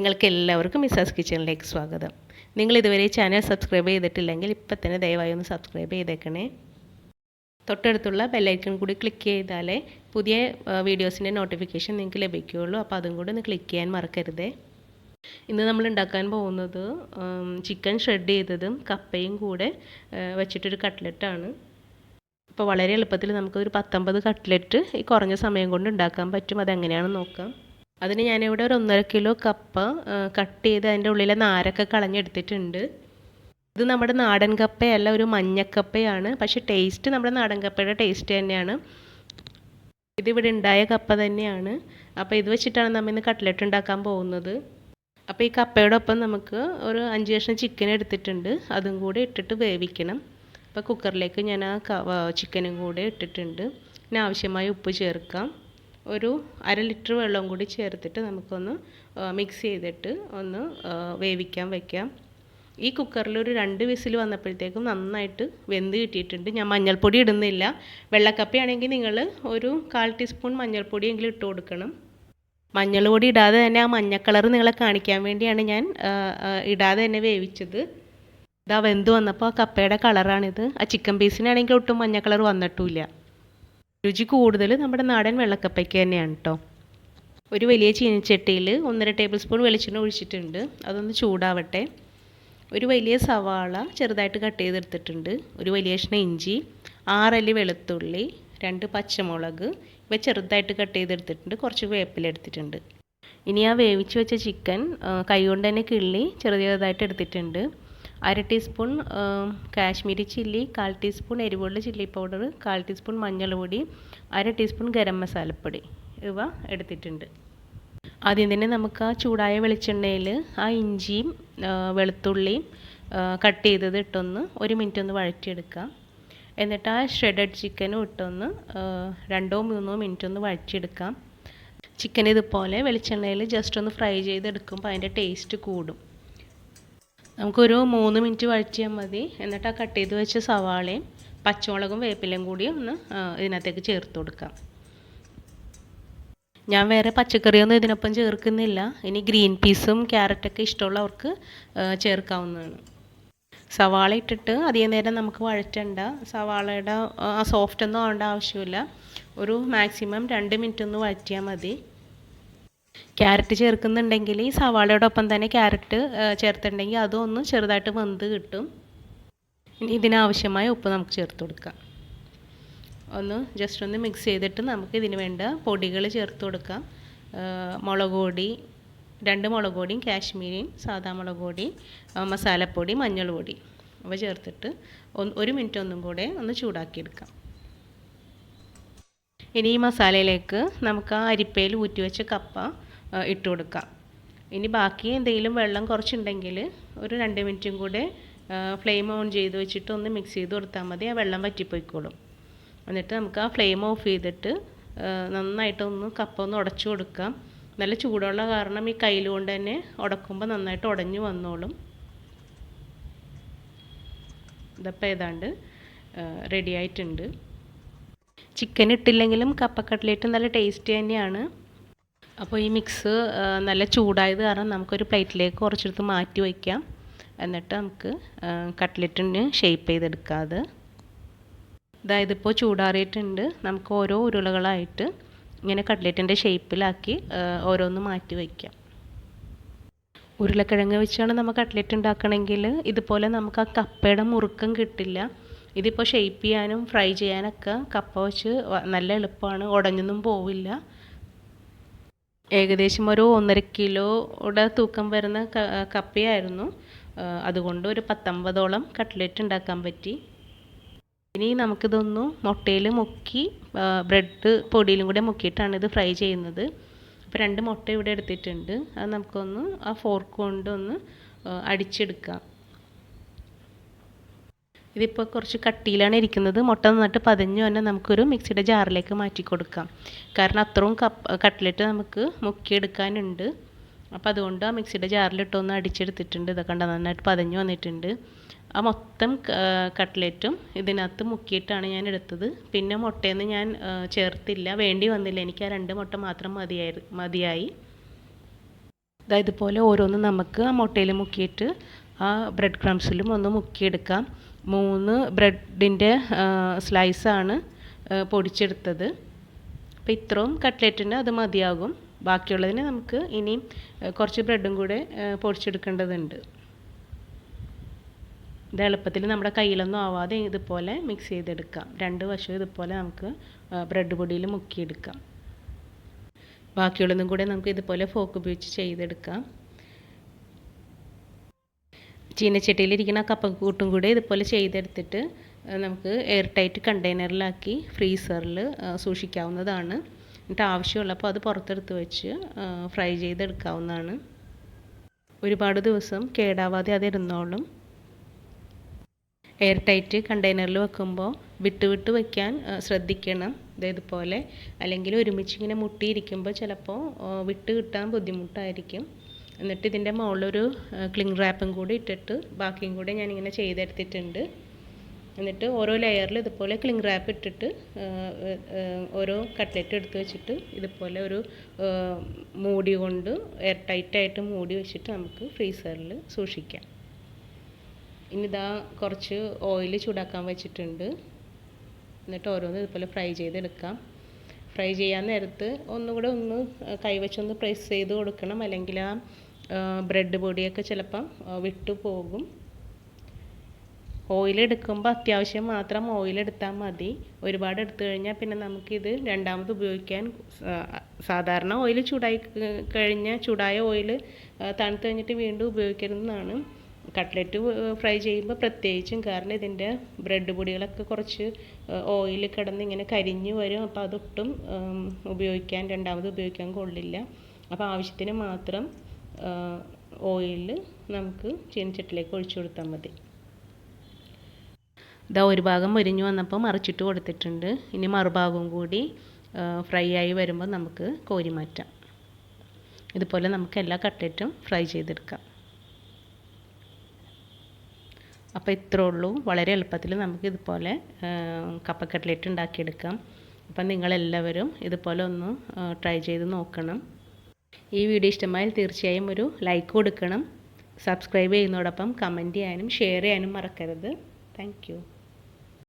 നിങ്ങൾക്ക് എല്ലാവർക്കും മിസാസ് കിച്ചണിലേക്ക് സ്വാഗതം. നിങ്ങൾ ഇതുവരെ ചാനൽ സബ്സ്ക്രൈബ് ചെയ്തിട്ടില്ലെങ്കിൽ ഇപ്പം തന്നെ ദയവായി ഒന്ന് സബ്സ്ക്രൈബ് ചെയ്തേക്കണേ. തൊട്ടടുത്തുള്ള ബെല്ലൈക്കൺ കൂടി ക്ലിക്ക് ചെയ്താലേ പുതിയ വീഡിയോസിൻ്റെ നോട്ടിഫിക്കേഷൻ നിങ്ങൾക്ക് ലഭിക്കുകയുള്ളൂ. അപ്പോൾ അതും കൂടി ഒന്ന് ക്ലിക്ക് ചെയ്യാൻ മറക്കരുതേ. ഇന്ന് നമ്മൾ ഉണ്ടാക്കാൻ പോകുന്നത് ചിക്കൻ ഷ്രെഡ് ചെയ്തതും കപ്പയും കൂടെ വെച്ചിട്ടൊരു കട്ട്ലറ്റാണ്. അപ്പോൾ വളരെ എളുപ്പത്തിൽ നമുക്കൊരു 19 കട്ട്ലറ്റ് ഈ കുറഞ്ഞ സമയം കൊണ്ട് ഉണ്ടാക്കാൻ പറ്റും. അതെങ്ങനെയാണെന്ന് നോക്കാം. അതിന് ഞാനിവിടെ ഒരു 1.5 കിലോ കപ്പ കട്ട് ചെയ്ത് അതിൻ്റെ ഉള്ളിലെ നാരൊക്കെ കളഞ്ഞെടുത്തിട്ടുണ്ട്. ഇത് നമ്മുടെ നാടൻ കപ്പയല്ല, ഒരു മഞ്ഞക്കപ്പയാണ്. പക്ഷേ ടേസ്റ്റ് നമ്മുടെ നാടൻ കപ്പയുടെ ടേസ്റ്റ് തന്നെയാണ്. ഇതിവിടെ ഉണ്ടായ കപ്പ തന്നെയാണ്. അപ്പോൾ ഇത് വെച്ചിട്ടാണ് നമ്മൾ ഇന്ന് കട്ട്ലറ്റ് ഉണ്ടാക്കാൻ പോകുന്നത്. അപ്പോൾ ഈ കപ്പയോടൊപ്പം നമുക്ക് ഒരു 5 കഷ്ണം ചിക്കൻ എടുത്തിട്ടുണ്ട്. അതും കൂടി ഇട്ടിട്ട് വേവിക്കണം. അപ്പോൾ കുക്കറിലേക്ക് ഞാൻ ആ ചിക്കനും കൂടെ ഇട്ടിട്ടുണ്ട്. പിന്നെ ആവശ്യമായ ഉപ്പ് ചേർക്കാം. ഒരു 1/2 ലിറ്റർ വെള്ളം കൂടി ചേർത്തിട്ട് നമുക്കൊന്ന് മിക്സ് ചെയ്തിട്ട് ഒന്ന് വേവിക്കാൻ വയ്ക്കാം. ഈ കുക്കറിൽ ഒരു 2 വിസിൽ വന്നപ്പോഴത്തേക്കും നന്നായിട്ട് വെന്ത് കിട്ടിയിട്ടുണ്ട്. ഞാൻ മഞ്ഞൾപ്പൊടി ഇടുന്നില്ല. വെള്ളക്കപ്പയാണെങ്കിൽ നിങ്ങൾ ഒരു 1/4 ടീസ്പൂൺ മഞ്ഞൾപ്പൊടിയെങ്കിലും ഇട്ട് കൊടുക്കണം. മഞ്ഞൾ പൊടി ഇടാതെ തന്നെ ആ മഞ്ഞ കളർ നിങ്ങളെ കാണിക്കാൻ വേണ്ടിയാണ് ഞാൻ ഇടാതെ തന്നെ വേവിച്ചത്. ഇതാ വെന്ത് വന്നപ്പോൾ ആ കപ്പയുടെ കളറാണിത്. ആ ചിക്കൻ പീസിനാണെങ്കിൽ ഒട്ടും മഞ്ഞ കളർ വന്നിട്ടുമില്ല. രുചി കൂടുതൽ നമ്മുടെ നാടൻ വെള്ളക്കപ്പയ്ക്ക് തന്നെയാണ് കേട്ടോ. ഒരു വലിയ ചീനിച്ചട്ടിയിൽ 1.5 ടേബിൾ സ്പൂൺ വെളിച്ചെണ്ണ ഒഴിച്ചിട്ടുണ്ട്. അതൊന്ന് ചൂടാവട്ടെ. ഒരു വലിയ സവാള ചെറുതായിട്ട് കട്ട് ചെയ്തെടുത്തിട്ടുണ്ട്. ഒരു വലിയ കഷ്ണം ഇഞ്ചി, 6 അല്ലി വെളുത്തുള്ളി, 2 പച്ചമുളക് ഇവ ചെറുതായിട്ട് കട്ട് ചെയ്തെടുത്തിട്ടുണ്ട്. കുറച്ച് വേപ്പില എടുത്തിട്ടുണ്ട്. ഇനി ആ വേവിച്ച് വെച്ച ചിക്കൻ കൈകൊണ്ട് തന്നെ കിള്ളി ചെറുതായിട്ട് എടുത്തിട്ടുണ്ട്. 1/2 ടീസ്പൂൺ കാശ്മീരി ചില്ലി, 1/4 ടീസ്പൂൺ എരിവുള്ള ചില്ലി പൗഡർ, 1/4 ടീസ്പൂൺ മഞ്ഞൾപ്പൊടി, 1/2 ടീസ്പൂൺ ഗരം മസാലപ്പൊടി ഇവ എടുത്തിട്ടുണ്ട്. ആദ്യം തന്നെ നമുക്ക് ആ ചൂടായ വെളിച്ചെണ്ണയിൽ ആ ഇഞ്ചിയും വെളുത്തുള്ളിയും കട്ട് ചെയ്തത് ഇട്ടൊന്ന് 1 മിനിറ്റ് ഒന്ന് വഴറ്റിയെടുക്കാം. എന്നിട്ട് ആ ഷ്രെഡഡ് ചിക്കനും ഇട്ടൊന്ന് 2-3 മിനിറ്റ് ഒന്ന് വഴറ്റിയെടുക്കാം. ചിക്കൻ ഇതുപോലെ വെളിച്ചെണ്ണയിൽ ജസ്റ്റ് ഒന്ന് ഫ്രൈ ചെയ്തെടുക്കുമ്പോൾ അതിൻ്റെ ടേസ്റ്റ് കൂടും. നമുക്കൊരു 3 മിനിറ്റ് വഴറ്റിയാൽ മതി. എന്നിട്ട് ആ കട്ട് ചെയ്ത് വെച്ച സവാളയും പച്ചമുളകും വേപ്പിലയും കൂടി ഒന്ന് ഇതിനകത്തേക്ക് ചേർത്ത് കൊടുക്കാം. ഞാൻ വേറെ പച്ചക്കറിയൊന്നും ഇതിനൊപ്പം ചേർക്കുന്നില്ല. ഇനി ഗ്രീൻ പീസും ക്യാരറ്റൊക്കെ ഇഷ്ടമുള്ളവർക്ക് ചേർക്കാവുന്നതാണ്. സവാള ഇട്ടിട്ട് അധികം നേരം നമുക്ക് വഴറ്റണ്ട. സവാളയുടെ സോഫ്റ്റ് ഒന്നും ആവേണ്ട ആവശ്യമില്ല. ഒരു മാക്സിമം 2 മിനിറ്റ് ഒന്ന് വഴറ്റിയാൽ മതി. ക്യാരറ്റ് ചേർക്കുന്നുണ്ടെങ്കിൽ ഈ സവാളയോടൊപ്പം തന്നെ ക്യാരറ്റ് ചേർത്തിട്ടുണ്ടെങ്കിൽ അതും ഒന്ന് ചെറുതായിട്ട് വെന്ത് കിട്ടും. ഇനി ഇതിനാവശ്യമായ ഉപ്പ് നമുക്ക് ചേർത്ത് കൊടുക്കാം. ഒന്ന് ജസ്റ്റ് ഒന്ന് മിക്സ് ചെയ്തിട്ട് നമുക്ക് ഇതിന് വേണ്ട പൊടികൾ ചേർത്ത് കൊടുക്കാം. മുളക് പൊടി, 2 മുളക് പൊടിയും കാശ്മീരിയും സാദാ മുളക് പൊടി, മസാലപ്പൊടി, മഞ്ഞൾ പൊടി അവ ചേർത്തിട്ട് 1 മിനിറ്റ് ഒന്നും കൂടെ ഒന്ന് ചൂടാക്കിയെടുക്കാം. ഇനി ഈ മസാലയിലേക്ക് നമുക്ക് ആ അരിപ്പയിൽ ഊറ്റി വെച്ച കപ്പ ഇട്ട് കൊടുക്കാം. ഇനി ബാക്കി എന്തെങ്കിലും വെള്ളം കുറച്ചുണ്ടെങ്കിൽ ഒരു 2 മിനിറ്റും കൂടെ ഫ്ലെയിം ഓൺ ചെയ്ത് വെച്ചിട്ട് ഒന്ന് മിക്സ് ചെയ്ത് കൊടുത്താൽ മതി. ആ വെള്ളം വറ്റിപ്പോയിക്കോളും. എന്നിട്ട് നമുക്ക് ആ ഫ്ലെയിം ഓഫ് ചെയ്തിട്ട് നന്നായിട്ടൊന്ന് കപ്പ ഒന്ന് ഉടച്ചു കൊടുക്കാം. നല്ല ചൂടുള്ള കാരണം ഈ കയ്യിൽ കൊണ്ട് തന്നെ ഉടക്കുമ്പോൾ നന്നായിട്ട് ഉടഞ്ഞു വന്നോളും. ഇതപ്പോൾ ഏതാണ്ട് റെഡി ആയിട്ടുണ്ട്. ചിക്കൻ ഇട്ടില്ലെങ്കിലും കപ്പ കട്ട്ലേറ്റ് നല്ല ടേസ്റ്റ് തന്നെയാണ്. അപ്പോൾ ഈ മിക്സ് നല്ല ചൂടായത് കാരണം നമുക്കൊരു പ്ലേറ്റിലേക്ക് കുറച്ചെടുത്ത് മാറ്റി വയ്ക്കാം. എന്നിട്ട് നമുക്ക് കട്ട്ലറ്റിന് ഷേപ്പ് ചെയ്തെടുക്കാം. അതായത് ഇപ്പോൾ ചൂടാറിയിട്ടുണ്ട്. നമുക്ക് ഓരോ ഉരുളകളായിട്ട് ഇങ്ങനെ കട്ട്ലറ്റിൻ്റെ ഷേപ്പിലാക്കി ഓരോന്ന് മാറ്റി വയ്ക്കാം. ഉരുളക്കിഴങ്ങ് വെച്ചാണ് നമ്മൾ കട്ട്ലറ്റ് ഉണ്ടാക്കണമെങ്കിൽ ഇതുപോലെ നമുക്ക് ആ കപ്പയുടെ മുറുക്കം കിട്ടില്ല. ഇതിപ്പോൾ ഷേപ്പ് ചെയ്യാനും ഫ്രൈ ചെയ്യാനൊക്കെ കപ്പ വെച്ച് നല്ല എളുപ്പമാണ്. ഉടഞ്ഞൊന്നും പോവില്ല. ഏകദേശം ഒരു 1.5 കിലോയുടെ തൂക്കം വരുന്ന കപ്പയായിരുന്നു. അതുകൊണ്ട് ഒരു 19ഓളം കട്ട്ലറ്റ് ഉണ്ടാക്കാൻ പറ്റി. ഇനി നമുക്കിതൊന്ന് മുട്ടയിൽ മുക്കി ബ്രെഡ് പൊടിയിലും കൂടെ മുക്കിയിട്ടാണ് ഇത് ഫ്രൈ ചെയ്യുന്നത്. അപ്പോൾ 2 മുട്ട ഇവിടെ എടുത്തിട്ടുണ്ട്. അത് നമുക്കൊന്ന് ആ ഫോർക്ക് കൊണ്ടൊന്ന് അടിച്ചെടുക്കാം. ഇതിപ്പോൾ കുറച്ച് കട്ടിയിലാണ് ഇരിക്കുന്നത്. മുട്ട നന്നായിട്ട് പതഞ്ഞു തന്നെ നമുക്കൊരു മിക്സിയുടെ ജാറിലേക്ക് മാറ്റി കൊടുക്കാം. കാരണം അത്രയും കട്ട്ലറ്റ് നമുക്ക് മുക്കിയെടുക്കാനുണ്ട്. അപ്പോൾ അതുകൊണ്ട് ആ മിക്സിയുടെ ജാറിലിട്ടൊന്ന് അടിച്ചെടുത്തിട്ടുണ്ട്. ഇതൊക്കെ കണ്ട നന്നായിട്ട് പതഞ്ഞു വന്നിട്ടുണ്ട്. ആ മൊത്തം കട്ട്ലറ്റും ഇതിനകത്ത് മുക്കിയിട്ടാണ് ഞാൻ എടുത്തത്. പിന്നെ മുട്ടയൊന്നും ഞാൻ ചേർത്തില്ല, വേണ്ടി വന്നില്ല. എനിക്ക് ആ 2 മുട്ട മാത്രം മതിയായി. ഇതുപോലെ ഓരോന്നും നമുക്ക് ആ മുട്ടയിൽ മുക്കിയിട്ട് ആ ബ്രെഡ് ക്രംസിലും ഒന്ന് മുക്കിയെടുക്കാം. 3 ബ്രെഡിൻ്റെ സ്ലൈസാണ് പൊടിച്ചെടുത്തത്. അപ്പോൾ ഇത്രയും കട്ട്ലറ്റിന് അത് മതിയാകും. ബാക്കിയുള്ളതിന് നമുക്ക് ഇനിയും കുറച്ച് ബ്രെഡും കൂടെ പൊടിച്ചെടുക്കേണ്ടതുണ്ട്. ഇത് എളുപ്പത്തിൽ നമ്മുടെ കയ്യിലൊന്നും ആവാതെ ഇതുപോലെ മിക്സ് ചെയ്തെടുക്കാം. 2 വശവും ഇതുപോലെ നമുക്ക് ബ്രെഡ് പൊടിയിൽ മുക്കിയെടുക്കാം. ബാക്കിയുള്ളതും കൂടെ നമുക്ക് ഇതുപോലെ ഫോർക്ക് ഉപയോഗിച്ച് ചെയ്തെടുക്കാം. ചീനച്ചട്ടിയിലിരിക്കുന്ന കപ്പക്കൂട്ടും കൂടെ ഇതുപോലെ ചെയ്തെടുത്തിട്ട് നമുക്ക് എയർ ടൈറ്റ് കണ്ടെയ്നറിലാക്കി ഫ്രീസറിൽ സൂക്ഷിക്കാവുന്നതാണ്. എന്നിട്ട് ആവശ്യമുള്ളപ്പോൾ അത് പുറത്തെടുത്ത് വെച്ച് ഫ്രൈ ചെയ്തെടുക്കാവുന്നതാണ്. ഒരുപാട് ദിവസം കേടാവാതെ അത് ഇരുന്നോളും. എയർ ടൈറ്റ് കണ്ടെയ്നറിൽ വെക്കുമ്പോൾ വിട്ട് വയ്ക്കാൻ ശ്രദ്ധിക്കണം. ഇതുപോലെ അല്ലെങ്കിൽ ഒരുമിച്ച് ഇങ്ങനെ മുട്ടിയിരിക്കുമ്പോൾ ചിലപ്പോൾ വിട്ട് കിട്ടാൻ ബുദ്ധിമുട്ടായിരിക്കും. എന്നിട്ട് ഇതിൻ്റെ മുകളിലൊരു ക്ലിംഗ് റാപ്പും കൂടി ഇട്ടിട്ട് ബാക്കിയും കൂടെ ഞാനിങ്ങനെ ചെയ്തെടുത്തിട്ടുണ്ട്. എന്നിട്ട് ഓരോ ലെയറിൽ ഇതുപോലെ ക്ലിംഗ് റാപ്പ് ഇട്ടിട്ട് ഓരോ കട്ട്ലറ്റ് എടുത്ത് വെച്ചിട്ട് ഇതുപോലെ ഒരു മൂടി കൊണ്ട് എയർ ടൈറ്റായിട്ട് മൂടി വെച്ചിട്ട് നമുക്ക് ഫ്രീസറിൽ സൂക്ഷിക്കാം. ഇനി കുറച്ച് ഓയിൽ ചൂടാക്കാൻ വെച്ചിട്ടുണ്ട്. എന്നിട്ട് ഓരോന്ന് ഇതുപോലെ ഫ്രൈ ചെയ്തെടുക്കാം. ഫ്രൈ ചെയ്യാൻ നേരത്ത് ഒന്നുകൂടെ ഒന്ന് കൈവച്ചൊന്ന് പ്രസ് ചെയ്ത് കൊടുക്കണം, അല്ലെങ്കിൽ ആ ബ്രെഡ് പൊടിയൊക്കെ ചിലപ്പം വിട്ടു പോകും. ഓയിലെടുക്കുമ്പോൾ അത്യാവശ്യം മാത്രം ഓയിലെടുത്താൽ മതി. ഒരുപാട് എടുത്തു കഴിഞ്ഞാൽ പിന്നെ നമുക്കിത് രണ്ടാമത് ഉപയോഗിക്കാൻ സാധാരണ ഓയിൽ ചൂടായ ഓയിൽ തണുത്ത് കഴിഞ്ഞിട്ട് വീണ്ടും ഉപയോഗിക്കരുതെന്നാണ്. കട്ട്ലറ്റ് ഫ്രൈ ചെയ്യുമ്പോൾ പ്രത്യേകിച്ചും, കാരണം ഇതിൻ്റെ ബ്രെഡ് പൊടികളൊക്കെ കുറച്ച് ഓയിൽ കിടന്ന് ഇങ്ങനെ കരിഞ്ഞ് വരും. അപ്പോൾ അതൊട്ടും രണ്ടാമത് ഉപയോഗിക്കാൻ കൊള്ളില്ല. അപ്പോൾ ആവശ്യത്തിന് മാത്രം ഓയിൽ നമുക്ക് ചീനച്ചട്ടിയിലേക്ക് ഒഴിച്ചു കൊടുത്താൽ മതി. ഒരു ഭാഗം മുരിഞ്ഞു വന്നപ്പോൾ മറിച്ചിട്ട് കൊടുത്തിട്ടുണ്ട്. ഇനി മറുഭാഗവും കൂടി ഫ്രൈ ആയി വരുമ്പോൾ നമുക്ക് കോരി മാറ്റാം. ഇതുപോലെ നമുക്ക് എല്ലാ കട്ട്ലറ്റും ഫ്രൈ ചെയ്തെടുക്കാം. അപ്പോൾ ഇത്രേ ഉള്ളൂ. വളരെ എളുപ്പത്തിൽ നമുക്ക് ഇതുപോലെ കപ്പ കട്ട്ലറ്റ് ഉണ്ടാക്കിയെടുക്കാം. അപ്പം നിങ്ങളെല്ലാവരും ഇതുപോലെ ഒന്ന് ട്രൈ ചെയ്ത് നോക്കണം. ഈ വീഡിയോ ഇഷ്ടമായാൽ തീർച്ചയായും ഒരു ലൈക്ക് കൊടുക്കണം. സബ്സ്ക്രൈബ് ചെയ്യുന്നതോടൊപ്പം കമൻറ്റ് ചെയ്യാനും ഷെയർ ചെയ്യാനും മറക്കരുത്. Thank you.